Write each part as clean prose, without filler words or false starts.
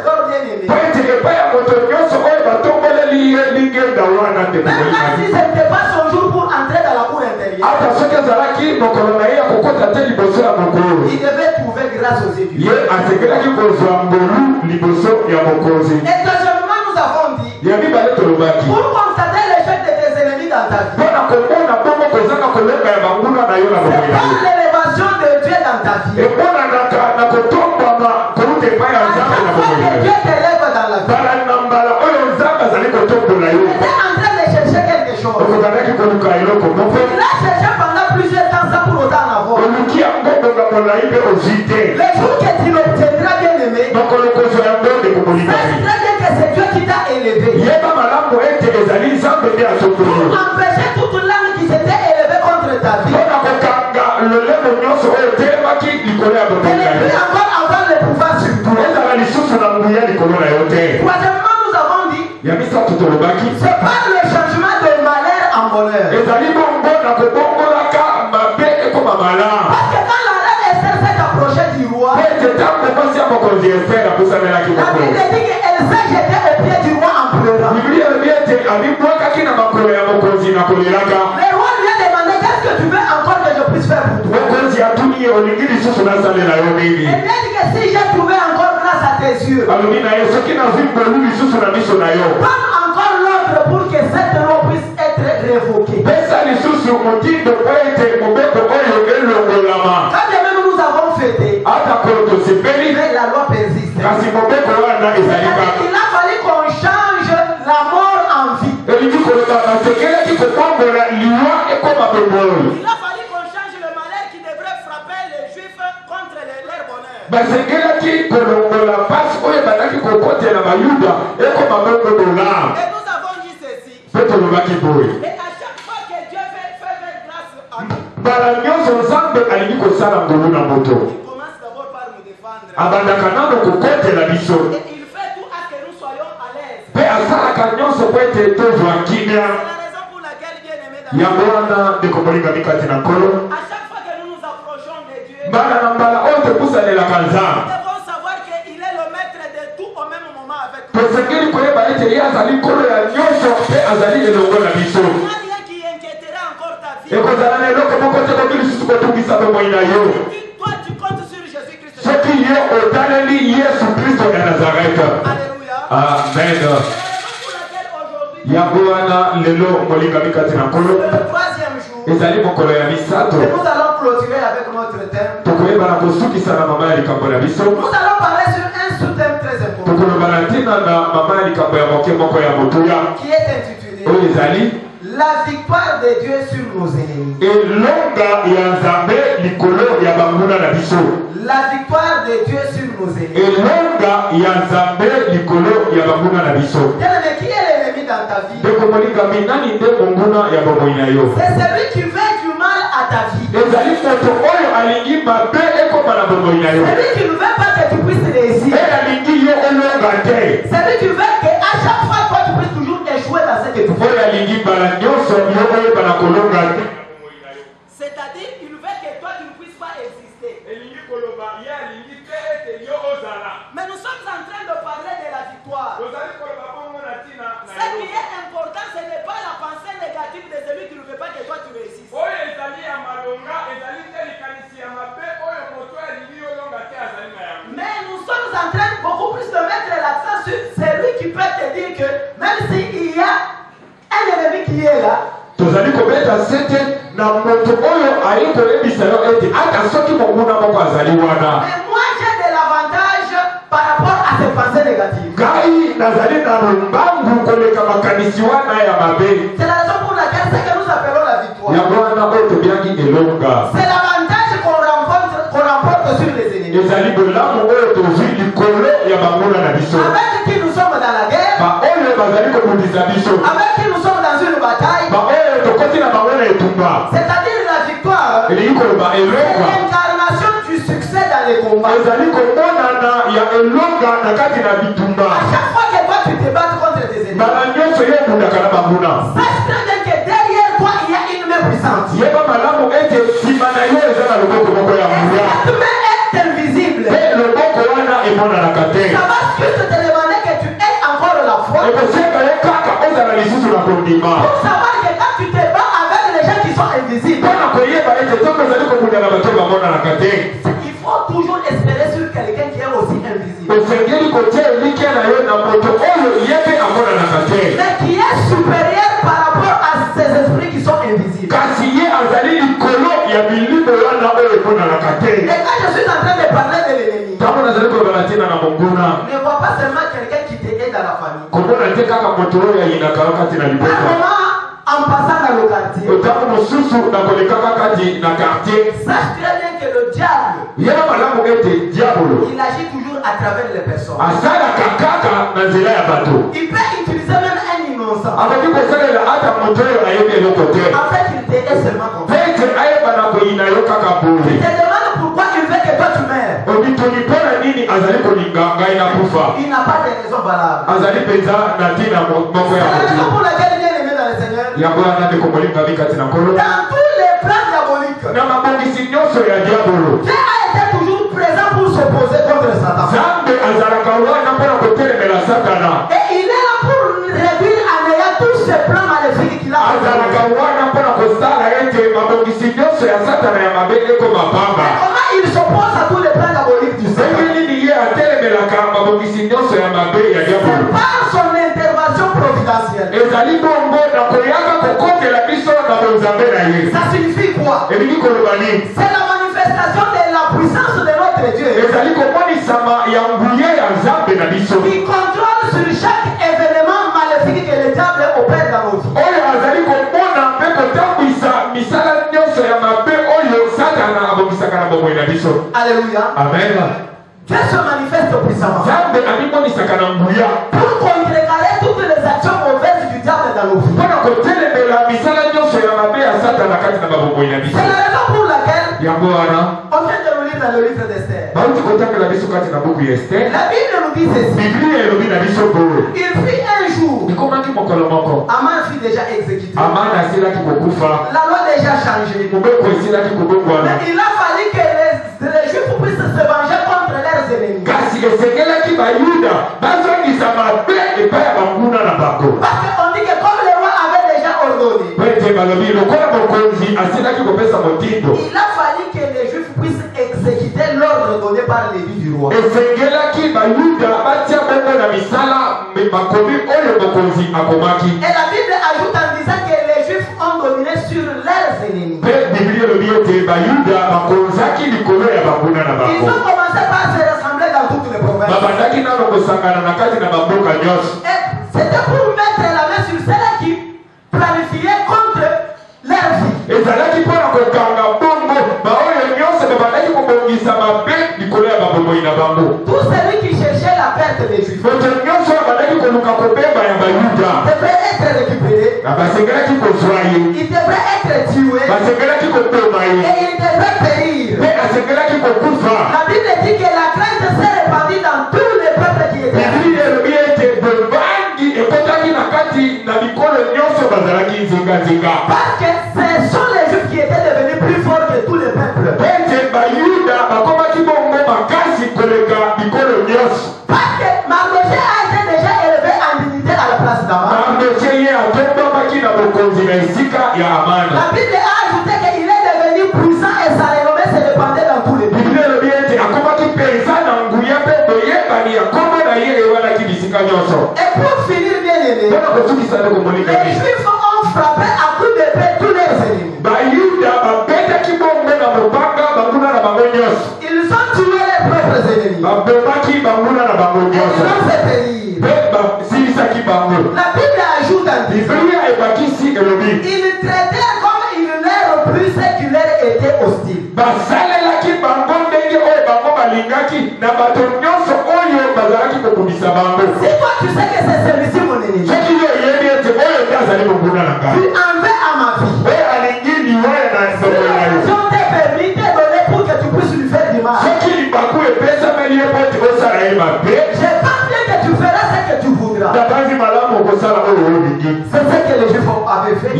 corps bien-aimé. Même si ce n'était pas son jour pour entrer dans la cour intérieure, il devait trouver grâce aux yeux. Et deuxièmement, nous avons dit, pour constater l'échec de tes ennemis dans ta vie, c'est pas l'élévation de Dieu dans ta vie. Dieu t'élève dans la vie. Tu es en train de chercher quelque chose. Tu l'as cherché pendant plusieurs temps sans pour autant en avoir. Le jour que tu l'obtiendras, bien aimé, sache très bien que c'est Dieu qui t'a élevé. Pour empêcher toute l'âme qui s'était élevée contre ta vie. Et ne plus encore avoir le pouvoir sur toi. Troisièmement, nous avons dit, c'est par le changement de malheur en bonheur. Parce que quand la reine Esther s'est approchée du roi, la Bible dit qu'elle s'est jetée au pied du roi en pleurant. Le roi lui a demandé, qu'est-ce que tu veux encore que je puisse faire pour toi? Elle lui a dit que si j'ai trouvé encore grâce à tes yeux, donne encore l'ordre pour que cette loi puisse être révoquée. Quand bien même nous avons fêté, mais la loi persiste. Il a fallu qu'on change la mort en vie. Il a fallu qu'on change le malheur qui devrait frapper les Juifs contre leur bonheur. Et nous avons dit ceci. Et à chaque fois que Dieu fait grâce à nous, il commence d'abord par nous défendre. Et il fait tout à ce que nous soyons à l'aise. C'est la raison pour laquelle, bien aimé, à chaque fois que nous nous approchons de Dieu, nous devons savoir qu'il est le maître de tout au même moment avec nous. Rien qui inquiétera encore ta vie. Toi, tu comptes sur Jésus-Christ. Alléluia. Amen. Le troisième jour, et nous allons clôturer avec notre thème. Nous allons parler sur un sous-thème très important qui est intitulé La victoire de Dieu sur nos ennemis. La victoire de Dieu sur nos ennemis. Qui est l'ennemi dans ta vie? C'est celui qui veut du mal à ta vie. Celui qui ne veut pas que tu puisses réussir. Celui qui veut qu'à chaque fois toi tu puisses toujours échouer dans ce que tu fais. C'est-à-dire qu'il veut que toi tu ne puisses pas exister. Mais nous sommes en train de parler de la victoire. Ce qui est important, ce n'est pas la pensée négative de celui qui ne veut pas que toi tu réussisses. Mais nous sommes en train beaucoup plus de mettre l'accent sur celui qui peut te dire que même s'il y a un ennemi qui est là, mais moi j'ai de l'avantage par rapport à ces pensées négatives. C'est la raison pour laquelle c'est que nous appelons la victoire. C'est l'avantage qu'on remporte sur les ennemis. Avec qui nous sommes dans la guerre, avec qui nous sommes dans une bataille. C'est-à-dire la victoire, c'est l'incarnation du succès dans les combats. À chaque fois que toi tu te bats contre tes ennemis, sache très bien que derrière toi il y a une main puissante. Et cette main est invisible. Ça va suite Pour savoir que quand tu te bats avec les gens qui sont invisibles, il faut toujours espérer sur quelqu'un qui est aussi invisible. Mais qui est supérieur par rapport à ces esprits qui sont invisibles. Et quand je suis en train de parler de l'ennemi, ne vois pas seulement quelqu'un qui t'aide dans la famille. En passant dans le quartier, sache très bien que le diable, il agit toujours à travers les personnes. Il peut utiliser même un innocent. En fait, il t'aide seulement comme ça. Il te demande pourquoi il veut que toi tu meurs. Il n'a pas de raison valable. C'est la raison pour laquelle il est aimé dans le Seigneur. Dans tous les plans diaboliques, Dieu a été toujours présent pour s'opposer contre Satan. Et il est là pour réduire à néant tous ces plans maléfiques qu'il a. Comment il s'oppose à tous les plans diaboliques du Seigneur? C'est par son intervention providentielle. Ça signifie quoi? C'est la manifestation de la puissance de notre Dieu. Il contrôle sur chaque événement maléfique que le diable opère dans nos vies. Alléluia. Amen. Dieu se manifeste puissamment pour contrecarrer toutes les actions mauvaises du diable dans nos vies. C'est la raison pour laquelle on vient de nous lire dans le livre d'Esther. La Bible nous dit ceci. Il fut un jour, Aman fut déjà exécuté. La loi déjà changée. Mais il a fallu que les Juifs puissent se venger contre leurs ennemis. Parce qu'on dit que comme le roi avait déjà ordonné, il a fallu que les Juifs puissent exécuter l'ordre donné par l'édit du roi. Et la Bible ajoute en disant que les Juifs ont dominé sur leurs ennemis. Ils ont commencé par se rassembler dans toutes les provinces. C'était pour mettre la main sur celles qui planifiaient contre leur vie. Tout celui qui cherchait la perte des Juifs devait être récupéré. Il devrait être tué. Et il devrait périr. La Bible dit que la crainte s'est répandue dans tous les peuples qui étaient là. Parce que ce sont les Juifs qui étaient devenus plus forts que tous les peuples. Parce que Mardochée a été déjà élevé en dignité à la place d'Aman. La Bible a ajouté qu'il est devenu puissant et sa renommée se répandait dans tous les pays. Et pour finir, bien aimé, les Juifs ont frappé à coups d'épée tous leurs ennemis. Ils ont tué leurs propres ennemis. Ils ont fait périr. La Bible ajoute en disant, ils traitaient comme ils leur plus ce qui leur était hostile. Si toi tu sais que c'est celui-ci mon ennemi, tu en veux à ma vie. Si l'occasion t'est permis, t'est donnée pour que tu puisses lui faire du mal, je pense bien que tu feras ce que tu voudras. C'est ce que les Juifs avaient fait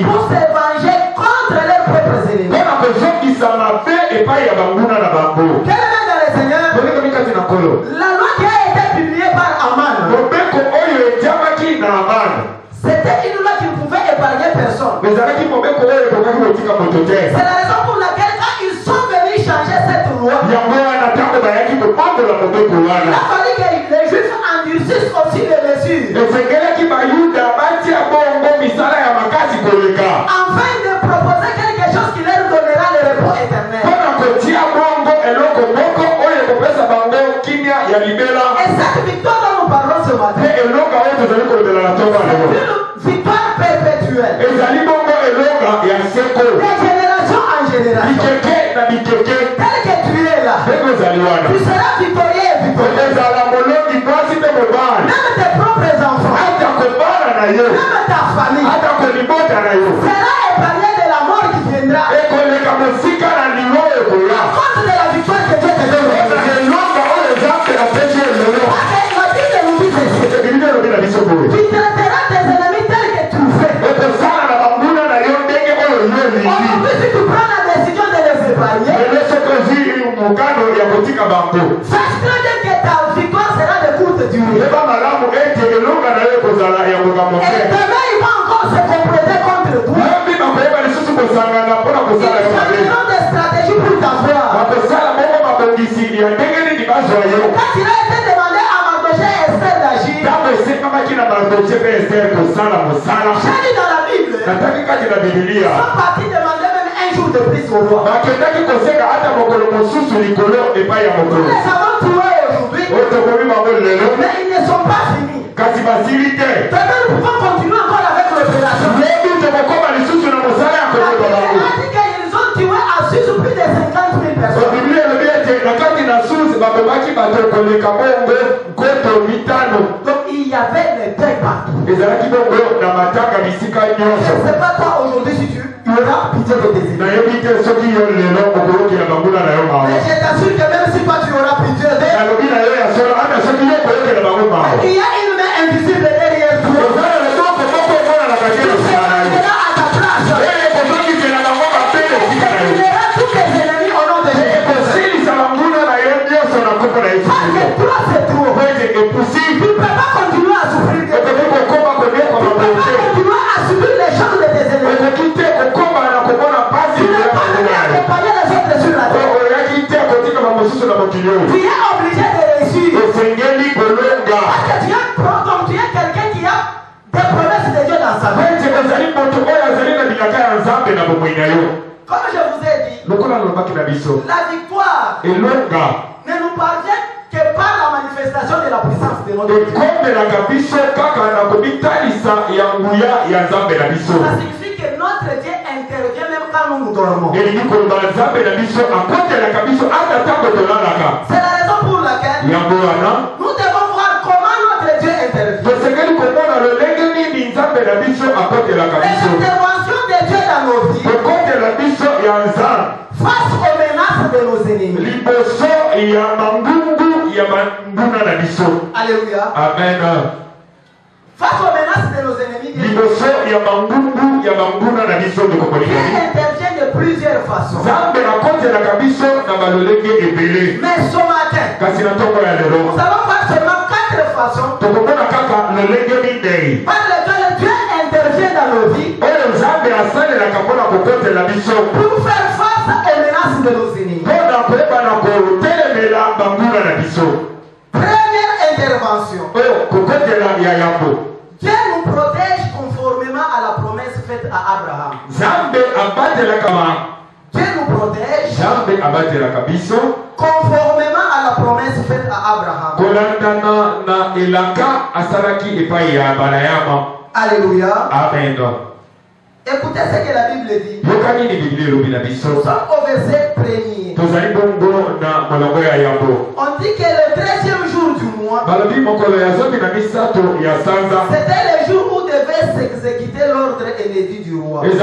pour se venger contre leurs propres ennemis. Quel est dans le Seigneur? La loi qui a été publiée par Aman personnes. C'est la raison pour laquelle quand ils sont venus changer cette loi, il a fallu que les Juifs endurcissent aussi les mesures. Afin de proposer quelque chose qui leur donnera le repos éternel. Et cette victoire dont nous parlons ce matin, c'est une victoire perpétuelle. De génération en génération. Tel que tu es là, tu seras victorieux et victorieux. Même tes propres enfants, même ta famille, sera épargné de la mort qui viendra. À cause de la victoire que Dieu te donne. Tu traiteras tes ennemis tels que tu fais. Aujourd'hui, si tu prends la décision de les épargner, sache très bien que ta victoire sera de courte durée. Et demain, il va encore se compléter contre toi. Ils chercheront des stratégies pour t'avoir. Quand il a été demandé à Mardochée et Esther d'agir, j'ai lu dans la Bible, ils sont partis demander même un jour de plus au roi. Nous les avons tués aujourd'hui, mais ils ne sont pas finis. Demain, nous pouvons continuer encore avec l'opération. La Bible a dit qu'ils ont tué à Suisse plus de 50 000 personnes. Donc il y avait les deuils partout. Je ne sais pas toi aujourd'hui si tu auras pitié de tes ennemis. Mais je t'assure que même si toi tu auras pitié d'eux, il y a une main invisible derrière toi. Tu seras à ta place. Il y aura tous tes ennemis au nom de Jésus. Parce que toi c'est trop. Tu ne peux pas continuer à souffrir de tes ennemis. Tu ne peux pas continuer à subir les choses de tes ennemis. Tu ne peux pas accompagner les autres sur la terre. Tu es obligé de réussir. Parce que tu es quelqu'un qui a des promesses de Dieu dans sa vie. Comme je vous ai dit, la victoire ne nous parvient que par la manifestation de la puissance de notre Dieu. Ça signifie que notre Dieu intervient même quand nous dormons. C'est la raison pour laquelle nous devons voir comment notre Dieu intervient. L'intervention de Dieu dans nos vies face aux menaces de nos ennemis. Alléluia. Amen. Face aux menaces de nos ennemis, Dieu intervient de plusieurs façons. Mais ce matin, nous allons voir seulement 4 façons par lesquelles Dieu intervient dans nos vies pour faire face aux menaces de nos ennemis. Première intervention. Dieu nous protège conformément à la promesse faite à Abraham. Dieu nous protège conformément à la promesse faite à Abraham. Alléluia. Amen. Écoutez ce que la Bible dit. Nous sommes au verset 1er. On dit que le 13e jour du mois, c'était le jour où devait s'exécuter l'ordre inédit du roi. Et où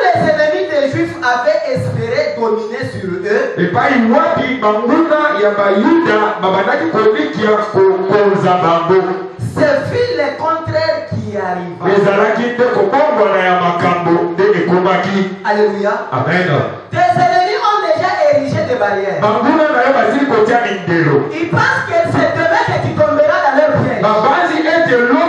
les ennemis des Juifs avaient espéré dominer sur eux. Ce fut le contraire qui arriva. Alléluia. Amen. Tes ennemis ont déjà érigé des barrières. Ils pensent que c'est demain que tu tomberas dans leur de l'eau